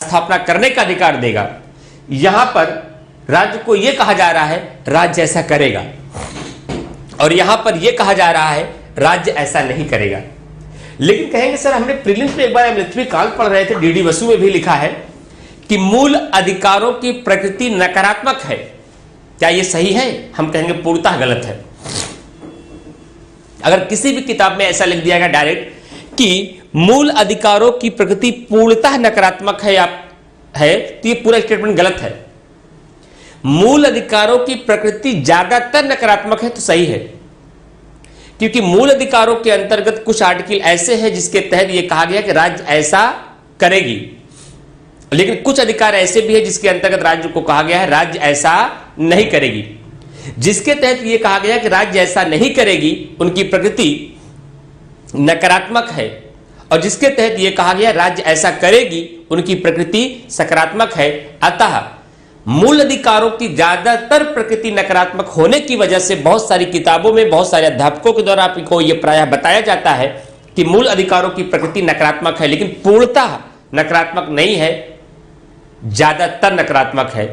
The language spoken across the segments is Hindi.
स्थापना करने का अधिकार देगा। यहां पर राज्य को यह कहा जा रहा है राज्य ऐसा करेगा, और यहां पर यह कहा जा रहा है राज्य ऐसा नहीं करेगा। लेकिन कहेंगे सर हमने प्रीलिम्स में एक बार एमएलएचबी काल पढ़ रहे थे, डीडी बसु में भी लिखा है कि मूल अधिकारों की प्रकृति नकारात्मक है। क्या यह सही है? हम कहेंगे पूर्णतः गलत है। अगर किसी भी किताब में ऐसा लिख दिया गया डायरेक्ट कि मूल अधिकारों की प्रकृति पूर्णतः नकारात्मक है तो यह पूरा स्टेटमेंट गलत है। मूल अधिकारों की प्रकृति ज्यादातर नकारात्मक है तो सही है, क्योंकि मूल अधिकारों के अंतर्गत कुछ आर्टिकल ऐसे हैं जिसके तहत यह कहा गया कि राज्य ऐसा करेगी, लेकिन कुछ अधिकार ऐसे भी हैं जिसके अंतर्गत राज्य को कहा गया है राज्य ऐसा नहीं करेगी। जिसके तहत यह कहा गया कि राज्य ऐसा नहीं करेगी उनकी प्रकृति नकारात्मक है, और जिसके तहत यह कहा गया राज्य ऐसा करेगी उनकी प्रकृति सकारात्मक है। अतः मूल अधिकारों की ज्यादातर प्रकृति नकारात्मक होने की वजह से बहुत सारी किताबों में, बहुत सारे अध्यापकों के द्वारा आपको यह प्रायः बताया जाता है कि मूल अधिकारों की प्रकृति नकारात्मक है, लेकिन पूर्णतः नकारात्मक नहीं है, ज्यादातर नकारात्मक है,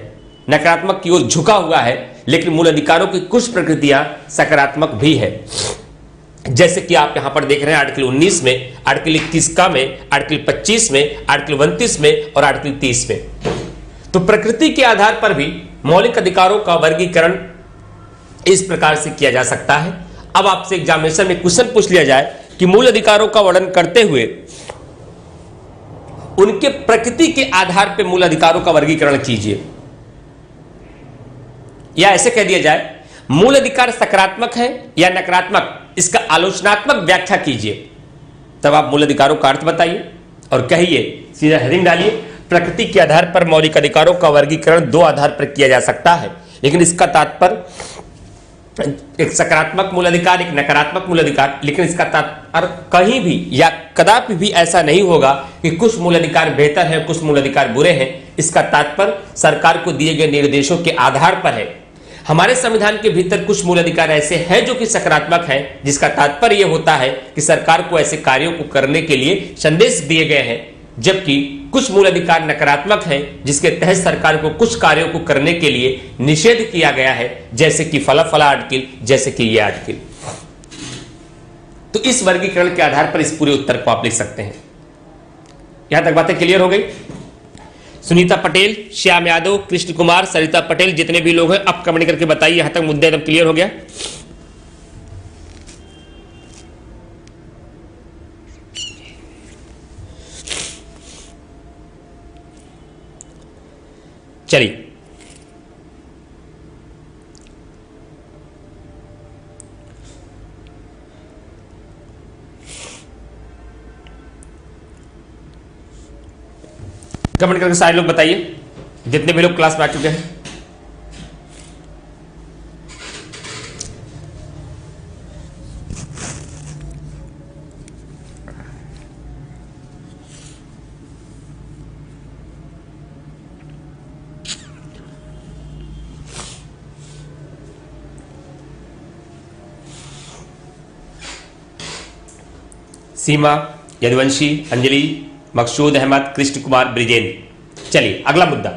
नकारात्मक की ओर झुका हुआ है, लेकिन मूल अधिकारों की कुछ प्रकृतियां सकारात्मक भी है। जैसे कि आप यहां पर देख रहे हैं आर्टिकल 19 में, आर्टिकल 21 का में, आर्टिकल 25 में, आर्टिकल 29 में और आर्टिकल 30 में। तो प्रकृति के आधार पर भी मौलिक अधिकारों का वर्गीकरण इस प्रकार से किया जा सकता है। अब आपसे एग्जामिनेशन में क्वेश्चन पूछ लिया जाए कि मूल अधिकारों का वर्णन करते हुए उनके प्रकृति के आधार पर मूल अधिकारों का वर्गीकरण कीजिए, या ऐसे कह दिया जाए मूल अधिकार सकारात्मक है या नकारात्मक, इसका आलोचनात्मक व्याख्या कीजिए। तब आप मूल अधिकारों का अर्थ बताइए और कहिए, सीधा हेडिंग डालिए, प्रकृति के आधार पर मौलिक अधिकारों का वर्गीकरण दो आधार पर किया जा सकता है, लेकिन इसका तात्पर्य एक सकारात्मक मूल अधिकार, एक नकारात्मक मूल अधिकार, लेकिन इसका तात्पर्य कहीं भी या कदापि भी ऐसा नहीं होगा कि कुछ मूल अधिकार बेहतर है, कुछ मूल अधिकार बुरे हैं। इसका तात्पर्य सरकार को दिए गए निर्देशों के आधार पर है। हमारे संविधान के भीतर कुछ मूल अधिकार ऐसे हैं जो कि सकारात्मक हैं, जिसका तात्पर्य यह होता है कि सरकार को ऐसे कार्यों को करने के लिए संदेश दिए गए हैं, जबकि कुछ मूल अधिकार नकारात्मक हैं जिसके तहत सरकार को कुछ कार्यों को करने के लिए निषेध किया गया है, जैसे कि फला आर्टिकल, जैसे कि यह आर्टिकल। तो इस वर्गीकरण के आधार पर इस पूरे उत्तर को आप लिख सकते हैं। यहां तक बातें क्लियर हो गई? सुनीता पटेल, श्याम यादव, कृष्ण कुमार, सरिता पटेल, जितने भी लोग हैं अब कमेंट करके बताइए यहां तक मुद्दा एकदम क्लियर हो गया? चलिए कमेंट करके सारे लोग बताइए, जितने भी लोग क्लास में आ चुके हैं। सीमा, यदुवंशी, अंजलि, मकसूद अहमद, कृष्ण कुमार, ब्रिजेंद्र। चलिए अगला मुद्दा।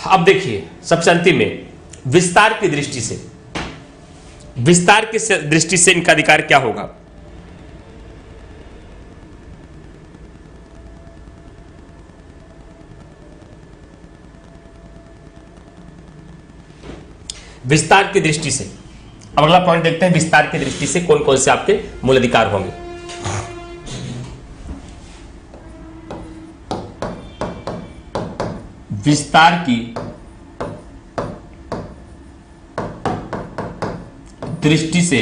अब देखिए सबसे अंतिम में विस्तार की दृष्टि से, विस्तार की दृष्टि से इनका अधिकार क्या होगा? विस्तार की दृष्टि से अब अगला पॉइंट देखते हैं, विस्तार की दृष्टि से कौन कौन से आपके मूल अधिकार होंगे। विस्तार की दृष्टि से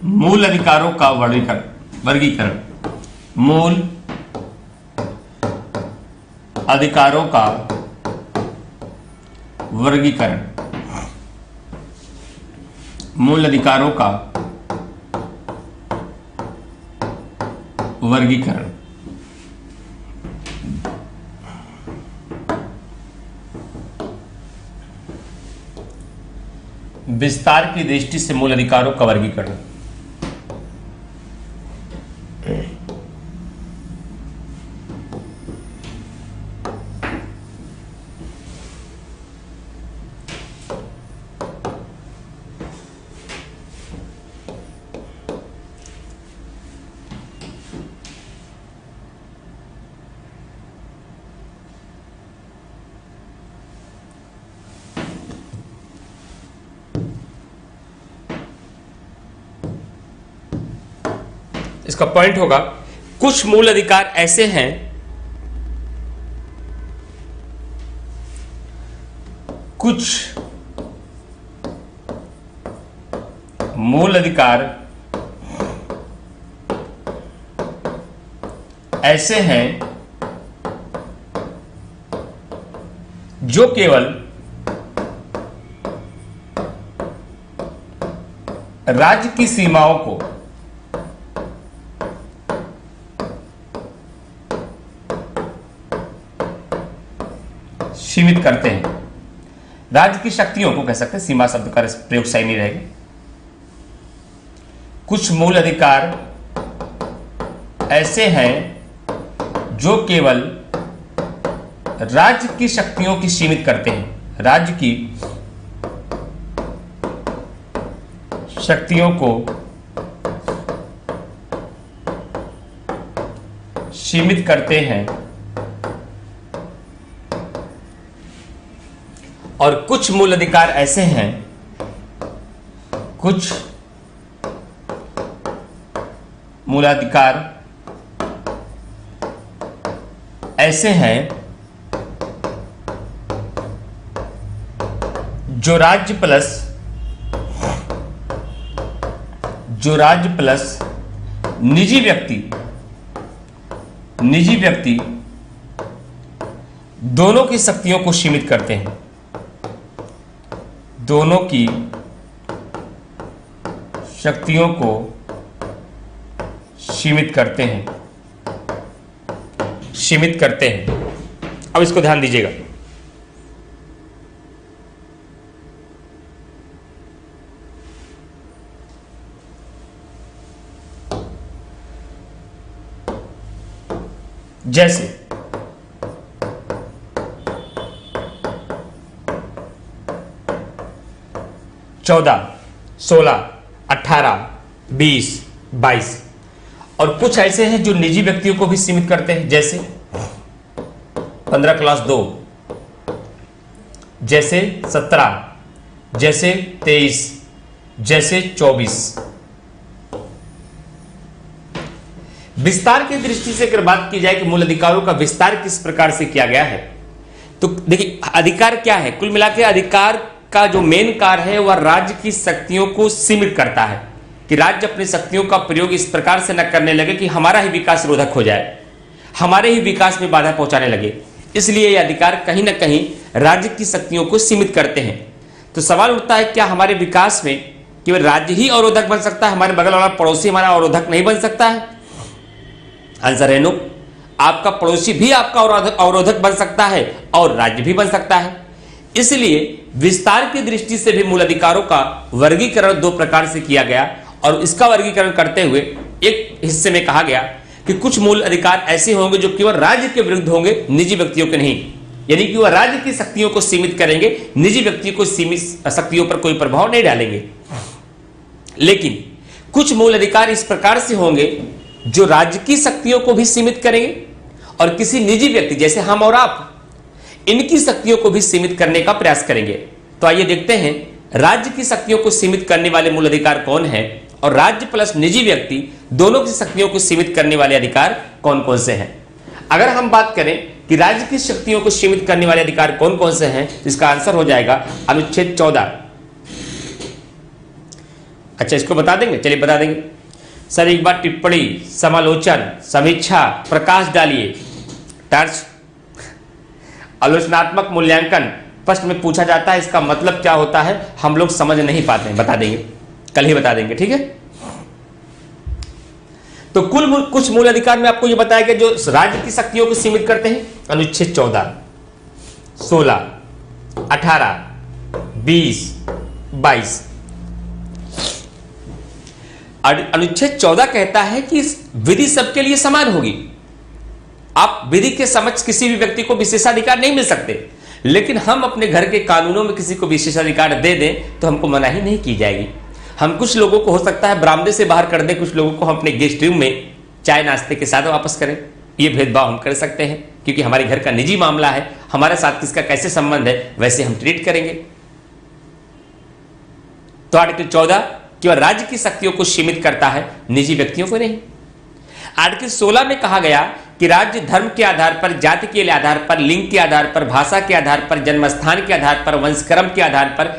मूल अधिकारों का वर्गीकरण, मूल अधिकारों का वर्गीकरण, मूल अधिकारों का वर्गीकरण। विस्तार की दृष्टि से मूल अधिकारों का वर्गीकरण। इसका पॉइंट होगा, कुछ मूल अधिकार ऐसे हैं कुछ मूल अधिकार ऐसे हैं जो केवल राज्य की सीमाओं को सीमित करते हैं। राज्य की शक्तियों को कह सकते हैं, सीमा शब्द का प्रयोग सही नहीं रहेगा। कुछ मूल अधिकार ऐसे हैं जो केवल राज्य की शक्तियों की सीमित करते हैं, राज्य की शक्तियों को सीमित करते हैं और कुछ मूल अधिकार ऐसे हैं, कुछ मूलाधिकार ऐसे हैं जो राज्य प्लस निजी व्यक्ति दोनों की शक्तियों को सीमित करते हैं, दोनों की शक्तियों को सीमित करते हैं। अब इसको ध्यान दीजिएगा। जैसे 14, 16, 18, 20, 22 और कुछ ऐसे हैं जो निजी व्यक्तियों को भी सीमित करते हैं, जैसे 15 क्लास 2, जैसे 17, जैसे 23, जैसे 24। विस्तार की दृष्टि से अगर बात की जाए कि मूल अधिकारों का विस्तार किस प्रकार से किया गया है, तो देखिए अधिकार क्या है। कुल मिलाकर अधिकार का जो मेन कार्य है वह राज्य की शक्तियों को सीमित करता है कि राज्य अपनी शक्तियों का प्रयोग इस प्रकार से न करने लगे कि हमारा ही विकास रोधक हो जाए, हमारे ही विकास में बाधा पहुंचाने लगे। इसलिए यह अधिकार कहीं ना कहीं राज्य की शक्तियों को सीमित करते हैं। तो सवाल उठता है, क्या हमारे विकास में केवल राज्य ही अवरोधक बन सकता है, हमारे बगल वाला पड़ोसी हमारा अवरोधक नहीं बन सकता है? आंसर है नो। आपका पड़ोसी भी आपका अवरोधक बन सकता है और राज्य भी बन सकता है। इसलिए विस्तार की दृष्टि से भी मूल अधिकारों का वर्गीकरण दो प्रकार से किया गया और इसका वर्गीकरण करते हुए एक हिस्से में कहा गया कि कुछ मूल अधिकार ऐसे होंगे जो केवल राज्य के विरुद्ध होंगे, निजी व्यक्तियों के नहीं। यानी कि वह राज्य की शक्तियों को सीमित करेंगे, निजी व्यक्तियों को सीमित शक्तियों पर कोई प्रभाव नहीं डालेंगे। लेकिन कुछ मूल अधिकार इस प्रकार से होंगे जो राज्य की शक्तियों को भी सीमित करेंगे और किसी निजी व्यक्ति जैसे हम और आप इनकी शक्तियों को भी सीमित करने का प्रयास करेंगे। तो आइए देखते हैं राज्य की शक्तियों को सीमित करने वाले मूल अधिकार कौन हैं और राज्य प्लस निजी व्यक्ति दोनों की शक्तियों को सीमित करने वाले अधिकार कौन कौन से हैं। अगर हम बात करें कि राज्य की शक्तियों को सीमित करने वाले अधिकार कौन कौन से हैं, तो इसका आंसर हो जाएगा अनुच्छेद 14। अच्छा, इसको बता देंगे, चलिए बता देंगे सर। एक बार टिप्पणी, समालोचन, समीक्षा, प्रकाश डालिए। टर्च आलोचनात्मक मूल्यांकन प्रश्न में पूछा जाता है, इसका मतलब क्या होता है हम लोग समझ नहीं पाते हैं, बता देंगे, कल ही बता देंगे, ठीक है। तो कुछ मूल अधिकार में आपको यह बताया गया जो राज्य की शक्तियों को सीमित करते हैं। अनुच्छेद 14, 16, 18, 20, 22। अनुच्छेद 14 कहता है कि विधि सबके लिए समान होगी। आप विधि के समक्ष किसी भी व्यक्ति को विशेषाधिकार नहीं मिल सकते, लेकिन हम अपने घर के कानूनों में किसी को विशेषाधिकार दे दें तो हमको मनाही नहीं की जाएगी। हम कुछ लोगों को हो सकता है बरामदे से बाहर कर दें, कुछ लोगों को हम अपने गेस्ट रूम में चाय नाश्ते के साथ वापस करें। ये भेदभाव हम कर सकते हैं क्योंकि हमारे घर का निजी मामला है, हमारे साथ किसका कैसे संबंध है वैसे हम ट्रीट करेंगे। तो आर्टिकल 14 केवल राज्य की शक्तियों को सीमित करता है, निजी व्यक्तियों को नहीं। आर्टिकल 16 में कहा गया कि राज्य धर्म के आधार पर, जाति के आधार पर, लिंग के आधार पर, भाषा के आधार पर, जन्म स्थान के आधार पर, वंशक्रम के आधार पर,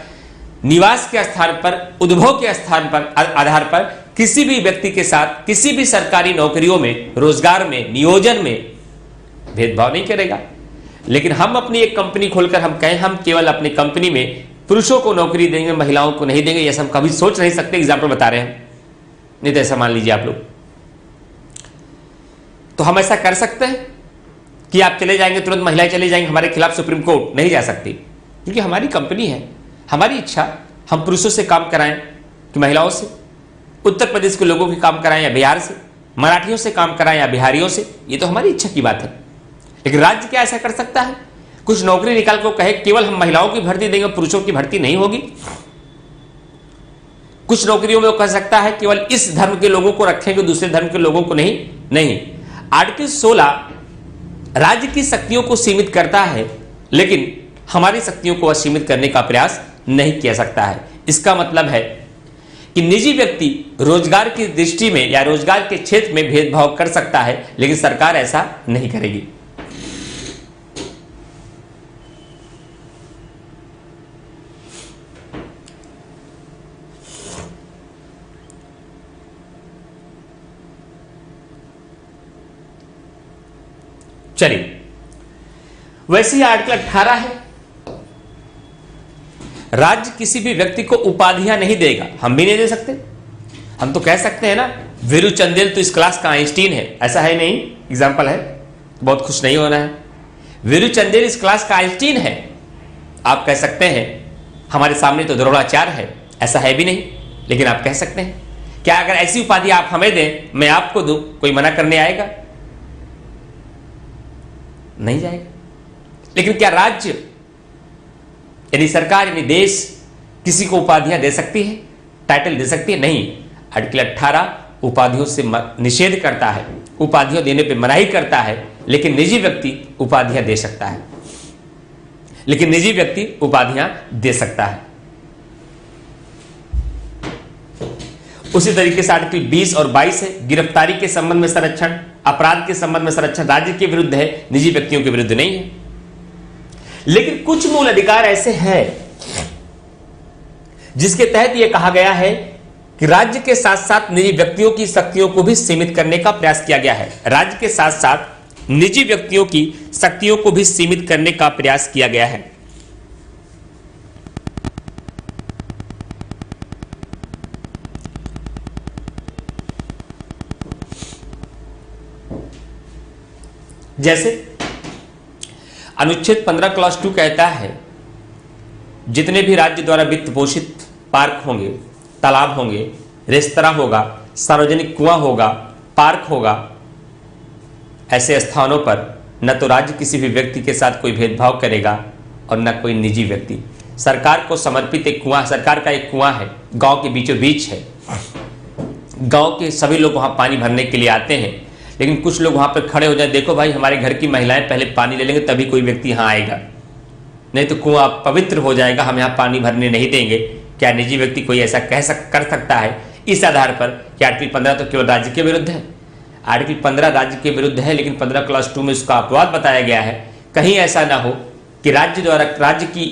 निवास के स्थान पर, उद्भव के स्थान पर आधार पर किसी भी व्यक्ति के साथ किसी भी सरकारी नौकरियों में, रोजगार में, नियोजन में भेदभाव नहीं करेगा। लेकिन हम अपनी एक कंपनी खोलकर हम कहें हम केवल अपनी कंपनी में पुरुषों को नौकरी देंगे, महिलाओं को नहीं देंगे, ऐसा हम कभी सोच नहीं सकते। एग्जाम्पल बता रहे हैं, नहीं तो ऐसा मान लीजिए आप लोग, तो हम ऐसा कर सकते हैं कि आप चले जाएंगे, तुरंत महिलाएं चले जाएंगे हमारे खिलाफ सुप्रीम कोर्ट? नहीं जा सकती, क्योंकि हमारी कंपनी है, हमारी इच्छा हम पुरुषों से काम कराएं कि महिलाओं से, उत्तर प्रदेश के लोगों के काम कराएं या बिहार से, मराठियों से काम कराएं या बिहारियों से, ये तो हमारी इच्छा की बात है। लेकिन राज्य क्या ऐसा कर सकता है? कुछ नौकरी निकाल को कहे केवल हम महिलाओं की भर्ती देंगे, पुरुषों की भर्ती नहीं होगी? कुछ नौकरियों में वो कह सकता है केवल इस धर्म के लोगों को रखेंगे, दूसरे धर्म के लोगों को नहीं। आर्टिकल 16 राज्य की शक्तियों को सीमित करता है, लेकिन हमारी शक्तियों को असीमित करने का प्रयास नहीं किया सकता है। इसका मतलब है कि निजी व्यक्ति रोजगार की दृष्टि में या रोजगार के क्षेत्र में भेदभाव कर सकता है, लेकिन सरकार ऐसा नहीं करेगी। चलिए, वैसे ही आर्टिकल 18 है, राज्य किसी भी व्यक्ति को उपाधियां नहीं देगा। हम भी नहीं दे सकते। हम तो कह सकते हैं ना, वीरू चंदेल तो इस क्लास का आइंस्टीन है, ऐसा है नहीं, एग्जाम्पल है, बहुत खुश नहीं होना है। वीरू चंदेल इस क्लास का आइंस्टीन है, आप कह सकते हैं। हमारे सामने तो द्रोणाचार्य है, ऐसा है भी नहीं, लेकिन आप कह सकते हैं। क्या अगर ऐसी उपाधि आप हमें दें, मैं आपको दूं, कोई मना करने आएगा? नहीं जाएगा। लेकिन क्या राज्य यानी सरकार यानी देश किसी को उपाधियां दे सकती है, टाइटल दे सकती है? नहीं। आर्टिकल 18 उपाधियों से निषेध करता है, उपाधियां देने पे मनाही करता है, लेकिन निजी व्यक्ति उपाधियां दे सकता है, लेकिन निजी व्यक्ति उपाधियां दे सकता है। उसी तरीके से आर्टिकल 20 और 22 है, गिरफ्तारी के संबंध में संरक्षण, अपराध के संबंध में संरक्षण राज्य के विरुद्ध है, निजी व्यक्तियों के विरुद्ध नहीं है। लेकिन कुछ मूल अधिकार ऐसे हैं जिसके तहत यह कहा गया है कि राज्य के साथ साथ निजी व्यक्तियों की शक्तियों को भी सीमित करने का प्रयास किया गया है। राज्य के साथ साथ निजी व्यक्तियों की शक्तियों को भी सीमित करने का प्रयास किया गया है। जैसे अनुच्छेद 15 क्लॉज 2 कहता है, जितने भी राज्य द्वारा वित्त पोषित पार्क होंगे, तालाब होंगे, रेस्तरां होगा, सार्वजनिक कुआं होगा, पार्क होगा, ऐसे स्थानों पर न तो राज्य किसी भी व्यक्ति के साथ कोई भेदभाव करेगा और न कोई निजी व्यक्ति। सरकार को समर्पित एक कुआं, सरकार का एक कुआं है, गांव के बीचों बीच है। गांव के सभी लोग वहां पानी भरने के लिए आते हैं, लेकिन कुछ लोग वहां पर खड़े हो जाए, देखो भाई हमारे घर की महिलाएं पहले पानी ले लेंगे तभी कोई व्यक्ति यहां आएगा, नहीं तो कुआं पवित्र हो जाएगा, हम यहां पानी भरने नहीं देंगे। क्या निजी व्यक्ति कोई ऐसा कर सकता है? इस आधार पर कि आर्टिकल 15 तो केवल राज्य के विरुद्ध है, आर्टिकल 15 राज्य के विरुद्ध है, लेकिन 15 क्लॉज 2 में उसका अपवाद बताया गया है। कहीं ऐसा ना हो कि राज्य द्वारा राज्य की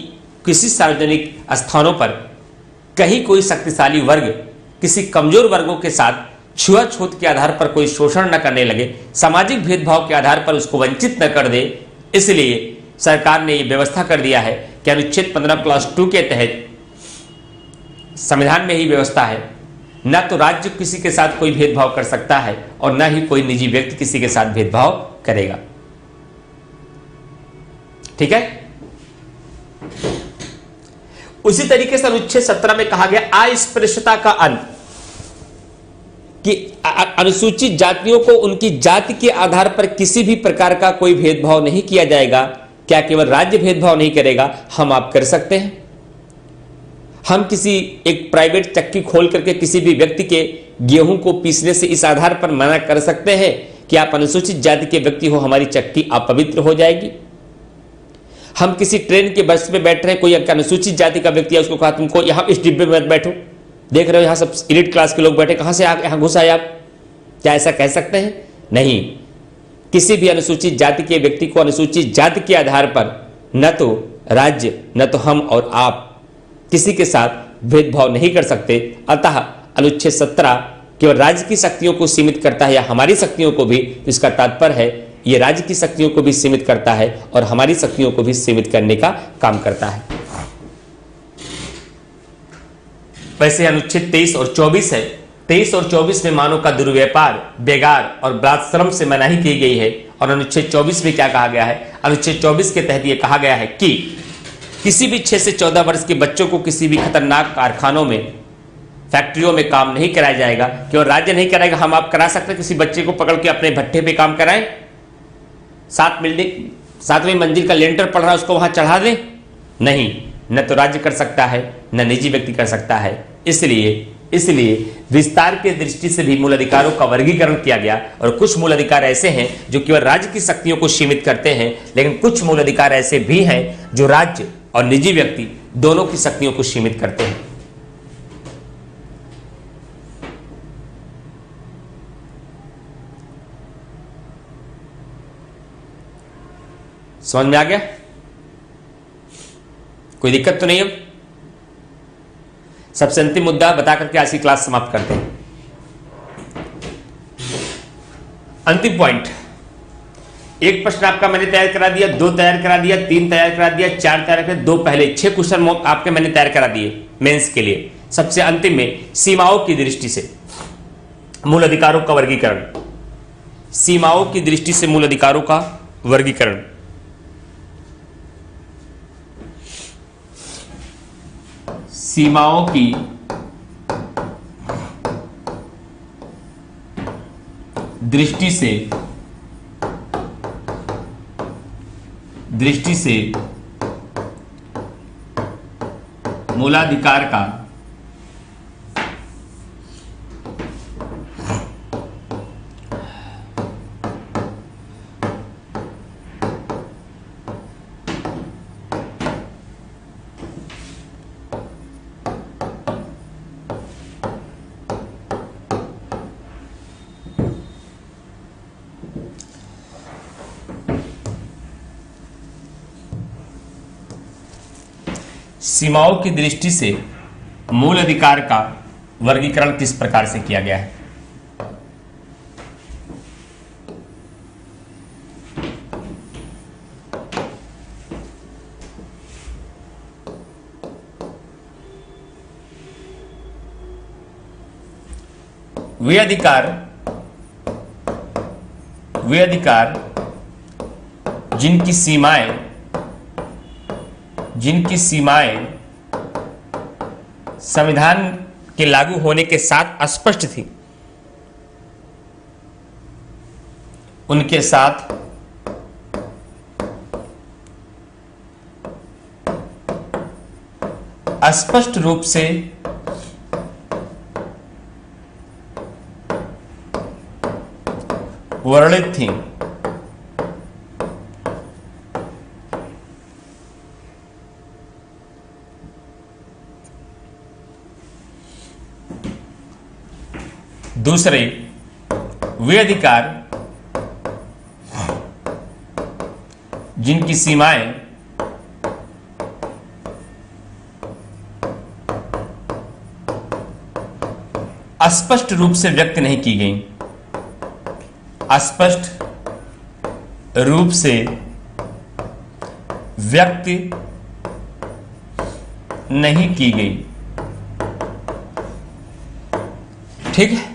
किसी सार्वजनिक स्थानों पर कहीं कोई शक्तिशाली वर्ग किसी कमजोर वर्गों के साथ छुआछूत के आधार पर कोई शोषण न करने लगे, सामाजिक भेदभाव के आधार पर उसको वंचित न कर दे। इसलिए सरकार ने यह व्यवस्था कर दिया है कि अनुच्छेद 15 क्लॉज 2 के तहत संविधान में ही व्यवस्था है, न तो राज्य किसी के साथ कोई भेदभाव कर सकता है और न ही कोई निजी व्यक्ति किसी के साथ भेदभाव करेगा। ठीक है। उसी तरीके से अनुच्छेद 17 में कहा गया अस्पृश्यता का अंत, कि अनुसूचित जातियों को उनकी जाति के आधार पर किसी भी प्रकार का कोई भेदभाव नहीं किया जाएगा। क्या केवल राज्य भेदभाव नहीं करेगा, हम आप कर सकते हैं। हम किसी एक प्राइवेट चक्की खोल करके किसी भी व्यक्ति के गेहूं को पीसने से इस आधार पर मना कर सकते हैं कि आप अनुसूचित जाति के व्यक्ति हो, हमारी चक्की अपवित्र हो जाएगी। हम किसी ट्रेन के बस में बैठ रहे हैं, कोई अनुसूचित जाति का व्यक्ति है, उसको कहा तुमको यहां इस डिब्बे में मत बैठो, देख रहे हो यहां सब एलिट क्लास के लोग बैठे, कहां से यहां घुस आए आप? क्या ऐसा कह सकते हैं? नहीं, किसी भी अनुसूचित जाति के व्यक्ति को अनुसूचित जाति के आधार पर न तो राज्य न तो हम और आप किसी के साथ भेदभाव नहीं कर सकते। अतः अनुच्छेद 17 केवल राज्य की शक्तियों को सीमित करता है या हमारी शक्तियों को भी, तो इसका तात्पर्य है यह राज्य की शक्तियों को भी सीमित करता है और हमारी शक्तियों को भी सीमित करने का काम करता है। वैसे अनुच्छेद 23 और 24 है। 23 और 24 में मानव का दुर्व्यापार, बेगार और बलात्श्रम से मनाही की गई है। और अनुच्छेद 24 में क्या कहा गया है? अनुच्छेद 24 के तहत यह कहा गया है कि किसी भी 6 से 14 वर्ष के बच्चों को किसी भी खतरनाक कारखानों में, फैक्ट्रियों में काम नहीं कराया जाएगा। केवल राज्य नहीं कराएगा, हम आप करा सकते हैं। किसी बच्चे को पकड़ के अपने भट्टे पे काम कराएं, 7वीं मंजिल का लेंटर पड़ रहा है उसको वहां चढ़ा दें? नहीं, न तो राज्य कर सकता है न निजी व्यक्ति कर सकता है। इसलिए विस्तार की दृष्टि से भी मूल अधिकारों का वर्गीकरण किया गया। और कुछ मूल अधिकार ऐसे हैं जो केवल राज्य की शक्तियों को सीमित करते हैं, लेकिन कुछ मूल अधिकार ऐसे भी हैं जो राज्य और निजी व्यक्ति दोनों की शक्तियों को सीमित करते हैं। समझ में आ गया? कोई दिक्कत तो नहीं? अब सबसे अंतिम मुद्दा बता करके आज की क्लास समाप्त करते हैं। अंतिम पॉइंट, एक प्रश्न आपका मैंने तैयार करा दिया, 2 तैयार करा दिया, 3 तैयार करा दिया, 4 तैयार करा दिया, 2 पहले, 6 क्वेश्चन आपके मैंने तैयार करा दिए मेंस के लिए। सबसे अंतिम में सीमाओं की दृष्टि से मूल अधिकारों का वर्गीकरण, सीमाओं की दृष्टि से मूल अधिकारों का वर्गीकरण। सीमाओं की दृष्टि से मूलाधिकार का सीमाओं की दृष्टि से मूल अधिकार का वर्गीकरण किस प्रकार से किया गया है? वे अधिकार जिनकी सीमाएं संविधान के लागू होने के साथ स्पष्ट थी, उनके साथ स्पष्ट रूप से वर्णित थी। दूसरे, वे अधिकार जिनकी सीमाएं स्पष्ट रूप से व्यक्त नहीं की गई, स्पष्ट रूप से व्यक्त नहीं की गई। ठीक है,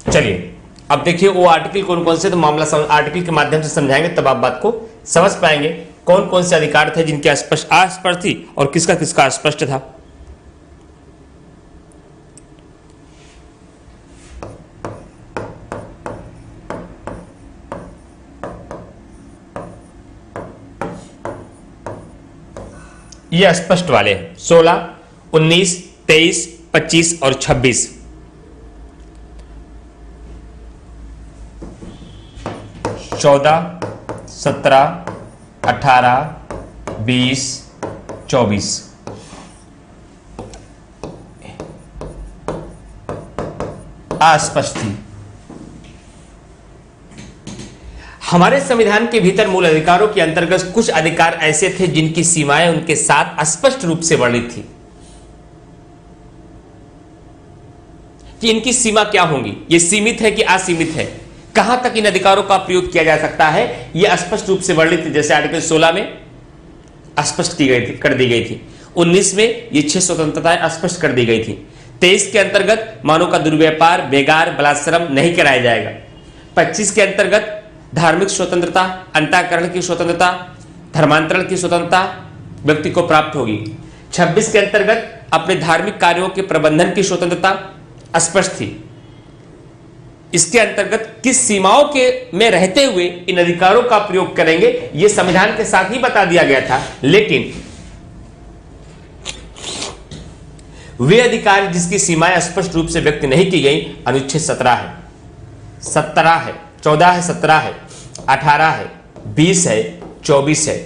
चलिए अब देखिए वो आर्टिकल कौन कौन से, तो मामला आर्टिकल के माध्यम से समझाएंगे, तब आप बात को समझ पाएंगे कौन कौन से अधिकार थे जिनके अस्पष्ट थी और किसका किसका अस्पष्ट था। ये स्पष्ट वाले हैं 16, 19, 23, 25 और 26। चौदह, 17, 18, 20, 24 अस्पष्ट थी। हमारे संविधान के भीतर मूल अधिकारों के अंतर्गत कुछ अधिकार ऐसे थे जिनकी सीमाएं उनके साथ स्पष्ट रूप से वर्णित थी कि इनकी सीमा क्या होंगी, ये सीमित है कि असीमित है, कहां तक इन अधिकारों का प्रयोग किया जा सकता है, यह स्पष्ट रूप से वर्णित है। जैसे आर्टिकल 16 में स्पष्ट की गई थी, कर दी गई थी। 19 में ये 6 स्वतंत्रताएं स्पष्ट कर दी गई थी। 23 के अंतर्गत मानव का दुर्व्यापार, बेगार, बलात्श्रम नहीं कराया जाएगा। 25 के अंतर्गत धार्मिक स्वतंत्रता, अंतःकरण की स्वतंत्रता, धर्मांतरण की स्वतंत्रता व्यक्ति को प्राप्त होगी। 26 के अंतर्गत अपने धार्मिक कार्यों के प्रबंधन की स्वतंत्रता स्पष्ट थी। इसके अंतर्गत किस सीमाओं के में रहते हुए इन अधिकारों का प्रयोग करेंगे यह संविधान के साथ ही बता दिया गया था। लेकिन वे अधिकार जिसकी सीमाएं स्पष्ट रूप से व्यक्त नहीं की गई, अनुच्छेद 17 है, 14 है, 17 है, 18 है, 20 है, 24 है।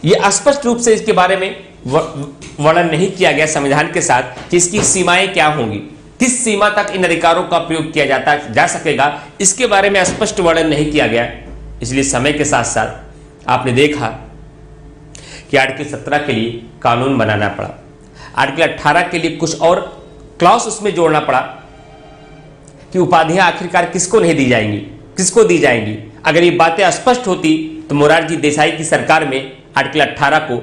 यह स्पष्ट रूप से इसके बारे में वर्णन नहीं किया गया संविधान के साथ कि इसकी सीमाएं क्या होंगी, किस सीमा तक इन अधिकारों का प्रयोग किया जा सकेगा, इसके बारे में स्पष्ट वर्णन नहीं किया गया। इसलिए समय के साथ साथ आपने देखा कि आर्टिकल 17 के लिए कानून बनाना पड़ा, आर्टिकल 18 के लिए कुछ और क्लॉज उसमें जोड़ना पड़ा कि उपाधियां आखिरकार किसको नहीं दी जाएंगी, किसको दी जाएंगी। अगर ये बातें स्पष्ट होती तो मोरारजी देसाई की सरकार में आर्टिकल 18 को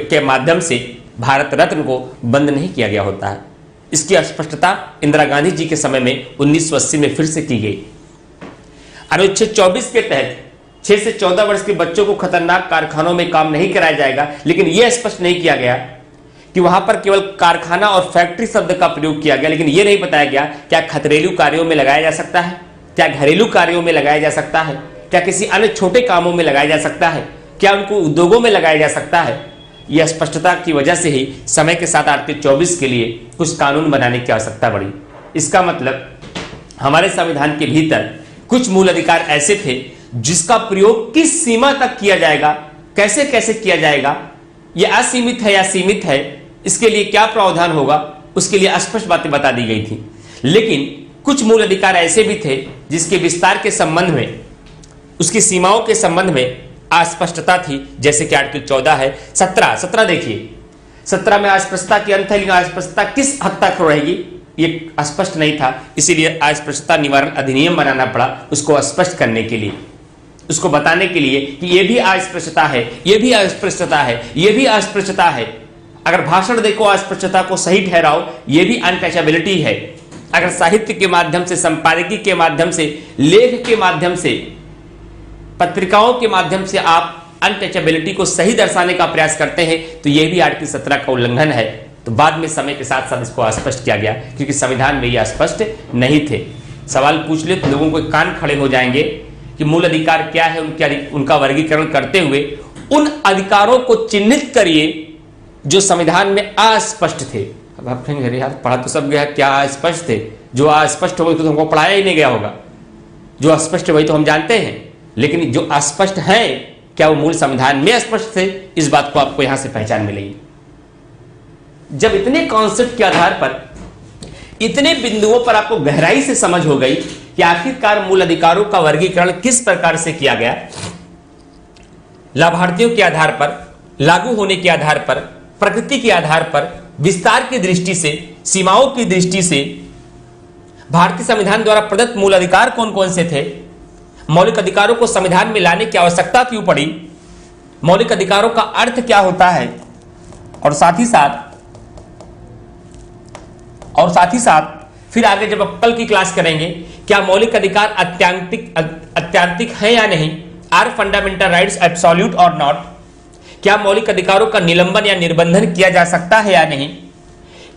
के माध्यम से भारत रत्न को बंद नहीं किया गया होता है। इसकी स्पष्टता इंदिरा गांधी जी के समय में 1980 में फिर से की गई। अनुच्छेद 24 के तहत 6 से 14 वर्ष के बच्चों को खतरनाक कारखानों में काम नहीं कराया जाएगा, लेकिन यह स्पष्ट नहीं किया गया कि वहां पर केवल कारखाना और फैक्ट्री शब्द का प्रयोग किया गया, लेकिन यह नहीं बताया गया क्या घरेलू कार्यों में लगाया जा सकता है, क्या घरेलू कार्यों में लगाया जा सकता है, क्या किसी अन्य छोटे कामों में लगाया जा सकता है, क्या उनको उद्योगों में लगाया जा सकता है। यह स्पष्टता की वजह से ही समय के साथ आर्टिकल 24 के लिए कुछ कानून बनाने की आवश्यकता पड़ी। इसका मतलब हमारे संविधान के भीतर कुछ मूल अधिकार ऐसे थे जिसका प्रयोग किस सीमा तक किया जाएगा, कैसे कैसे किया जाएगा, यह असीमित है या सीमित है, इसके लिए क्या प्रावधान होगा, उसके लिए स्पष्ट बातें बता दी गई थी। लेकिन कुछ मूल अधिकार ऐसे भी थे जिसके विस्तार के संबंध में, उसकी सीमाओं के संबंध में अस्पष्टता थी। जैसे कि आर्टिकल 14 है, 17 देखिए, 17 में अस्पष्टता की अंत है, लेकिन अस्पष्टता किस हद तक रहेगी ये स्पष्ट नहीं था। इसीलिए अस्पष्टता निवारण अधिनियम बनाना पड़ा उसको स्पष्ट करने के लिए, उसको बताने के लिए कि ये भी अस्पष्टता है, ये भी अस्पष्टता है, ये भी अस्पष्टता है। अगर भाषण देखो अस्पष्टता को सही ठहराओ, ये भी अनटचेबिलिटी है। अगर साहित्य के माध्यम से, संपादकीय के माध्यम से, लेख के माध्यम से, पत्रिकाओं के माध्यम से आप अनटचेबिलिटी को सही दर्शाने का प्रयास करते हैं तो यह भी आर्टिकल 17 का उल्लंघन है। तो बाद में समय के साथ साथ इसको स्पष्ट किया गया, क्योंकि संविधान में यह स्पष्ट नहीं थे। सवाल पूछ ले तो लोगों को कान खड़े हो जाएंगे कि मूल अधिकार क्या है, उनका वर्गीकरण करते हुए उन अधिकारों को चिन्हित करिए जो संविधान में अस्पष्ट थे। अब आप कहेंगे अरे यार पढ़ा तो सब गया, क्या अस्पष्ट थे? जो अस्पष्ट हो गए तो हमको पढ़ाया ही नहीं गया होगा, जो अस्पष्ट वही तो हम जानते हैं। लेकिन जो अस्पष्ट है क्या वो मूल संविधान में स्पष्ट थे, इस बात को आपको यहां से पहचान मिलेगी। जब इतने कॉन्सेप्ट के आधार पर, इतने बिंदुओं पर आपको गहराई से समझ हो गई कि आखिरकार मूल अधिकारों का वर्गीकरण किस प्रकार से किया गया, लाभार्थियों के आधार पर, लागू होने के आधार पर, प्रकृति के आधार पर, विस्तार की दृष्टि से, सीमाओं की दृष्टि से भारतीय संविधान द्वारा प्रदत्त मूल अधिकार कौन कौन से थे, मौलिक अधिकारों को संविधान में लाने की आवश्यकता क्यों पड़ी, मौलिक अधिकारों का अर्थ क्या होता है, और साथ ही साथ फिर आगे जब आप कल की क्लास करेंगे, क्या मौलिक अधिकार अत्यांतिक है या नहीं, आर फंडामेंटल राइट्स एब्सोल्यूट और नॉट, क्या मौलिक अधिकारों का निलंबन या निर्बंधन किया जा सकता है या नहीं,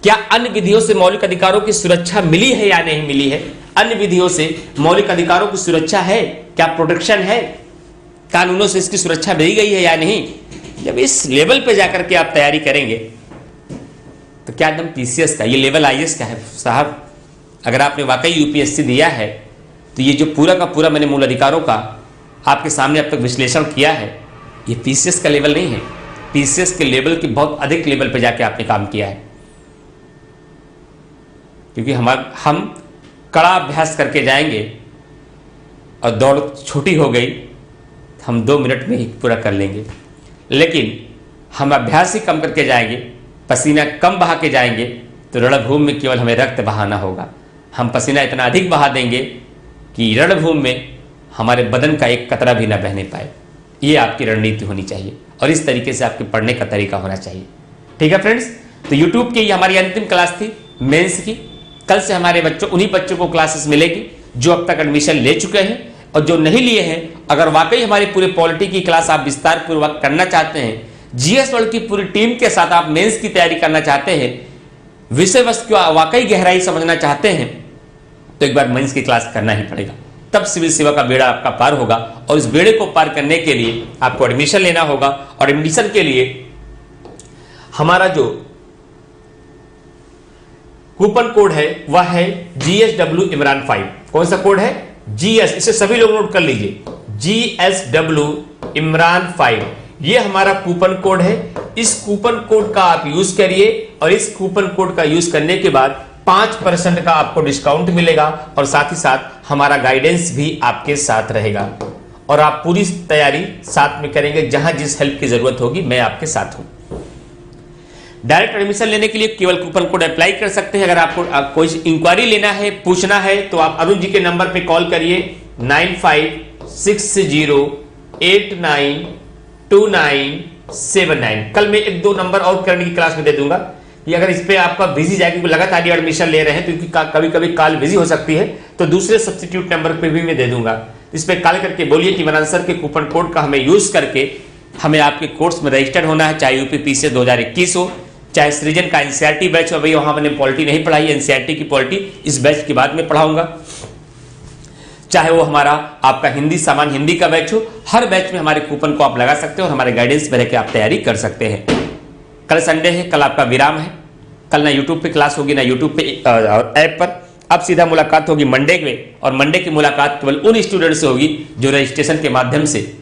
क्या अन्य विधियों से मौलिक अधिकारों की सुरक्षा मिली है या नहीं मिली है, अन्य विधियों से मौलिक अधिकारों की सुरक्षा है, क्या प्रोटेक्शन है, कानूनों से इसकी सुरक्षा दी गई है या नहीं। जब इस लेवल पे जाकर के आप तैयारी करेंगे तो क्या एकदम पीसीएस का, ये लेवल आईएएस का है साहब। अगर आपने वाकई यूपीएससी दिया है तो ये जो पूरा का पूरा मैंने मूल अधिकारों का आपके सामने अब तक विश्लेषण किया है, ये पीसीएस का लेवल नहीं है। पीसीएस के लेवल की बहुत अधिक लेवल पे जाके आपने काम किया है, क्योंकि हम कड़ा अभ्यास करके जाएंगे और दौड़ छोटी हो गई, हम 2 मिनट में ही पूरा कर लेंगे। लेकिन हम अभ्यास ही कम करके जाएंगे, पसीना कम बहा के जाएंगे, तो रणभूमि में केवल हमें रक्त बहाना होगा। हम पसीना इतना अधिक बहा देंगे कि रणभूमि में हमारे बदन का एक कतरा भी ना बहने पाए। ये आपकी रणनीति होनी चाहिए और इस तरीके से आपके पढ़ने का तरीका होना चाहिए। ठीक है फ्रेंड्स, तो यूट्यूब की हमारी अंतिम क्लास थी मेंस की। कल से हमारे बच्चों, उन्हीं बच्चों को क्लासेस मिलेगी जो अब तक एडमिशन ले चुके हैं, और जो नहीं लिए हैं, अगर वाकई हमारी पूरे पॉलिटी की क्लास आप विस्तार पूर्वक करना चाहते हैं, जीएस वर्ल्ड की पूरी टीम के साथ आप मेंस की तैयारी करना चाहते हैं, विषय वस्तु को वाकई गहराई समझना चाहते हैं, तो एक बार मेंस की क्लास करना ही पड़ेगा। तब सिविल सेवा का बेड़ा आपका पार होगा, और इस बेड़े को पार करने के लिए आपको एडमिशन लेना होगा। और एडमिशन के लिए हमारा जो कूपन कोड है वह है GSW इमरान 5। कौन सा कोड है? GS, इसे सभी लोग नोट कर लीजिए, GSW इमरान 5, ये हमारा कूपन कोड है। इस कूपन कोड का आप यूज करिए, और इस कूपन कोड का यूज करने के बाद 5% का आपको डिस्काउंट मिलेगा, और साथ ही साथ हमारा गाइडेंस भी आपके साथ रहेगा, और आप पूरी तैयारी साथ में करेंगे। जहां जिस हेल्प की जरूरत होगी मैं आपके साथ हूं। डायरेक्ट एडमिशन लेने के लिए केवल कूपन कोड अप्लाई कर सकते हैं। अगर आपको कोई इंक्वायरी लेना है, पूछना है, तो आप अरुण जी के नंबर पे कॉल करिए 9560892979। कल मैं 1-2 नंबर और करने की क्लास में दे दूंगा कि अगर इस पे आपका बिजी जाए, क्योंकि लगातार एडमिशन ले रहे हैं, क्योंकि कभी कभी कॉल बिजी हो सकती है, तो दूसरे सब्स्टिट्यूट नंबर पे भी मैं दे दूंगा। इस पे कॉल करके बोलिए कि इमरान सर के कूपन कोड का हमें यूज करके हमें आपके कोर्स में रजिस्टर्ड होना है, चाहे यूपीपीसी 2021 हो, चाहे सृजन का एनसीईआरटी बैच हो। भाई वहां मैंने पॉलिटी नहीं पढ़ाई, एनसीईआरटी की पॉलिटी इस बैच के बाद में पढ़ाऊंगा। चाहे वो हमारा आपका हिंदी सामान्य हिंदी का बैच हो, हर बैच में हमारे कूपन को आप लगा सकते हो और हमारे गाइडेंस में रहकर आप तैयारी कर सकते हैं। कल संडे है, कल आपका विराम है, कल ना यूट्यूब पे क्लास होगी ना यूट्यूब पे ऐप पर। अब सीधा मुलाकात होगी मंडे में, और मंडे की मुलाकात केवल उन स्टूडेंट से होगी जो रजिस्ट्रेशन के माध्यम से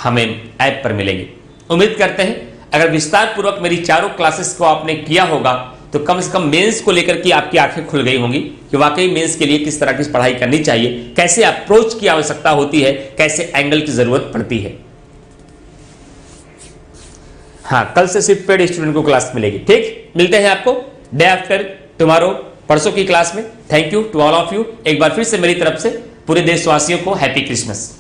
हमें ऐप पर मिलेंगे। उम्मीद करते हैं अगर विस्तार पूर्वक मेरी चारों क्लासेस को आपने किया होगा, तो कम से कम मेंस को लेकर के आपकी आंखें खुल गई होंगी कि वाकई मेंस के लिए किस तरह की पढ़ाई करनी चाहिए, कैसे अप्रोच की आवश्यकता होती है, कैसे एंगल की जरूरत पड़ती है। हाँ, कल से सिर्फ पेड स्टूडेंट को क्लास मिलेगी। ठीक, मिलते हैं आपको डे आफ्टर टुमारो, परसों की क्लास में। Thank you to all of you. एक बार फिर से मेरी तरफ से पूरे देशवासियों को हैप्पी क्रिसमस।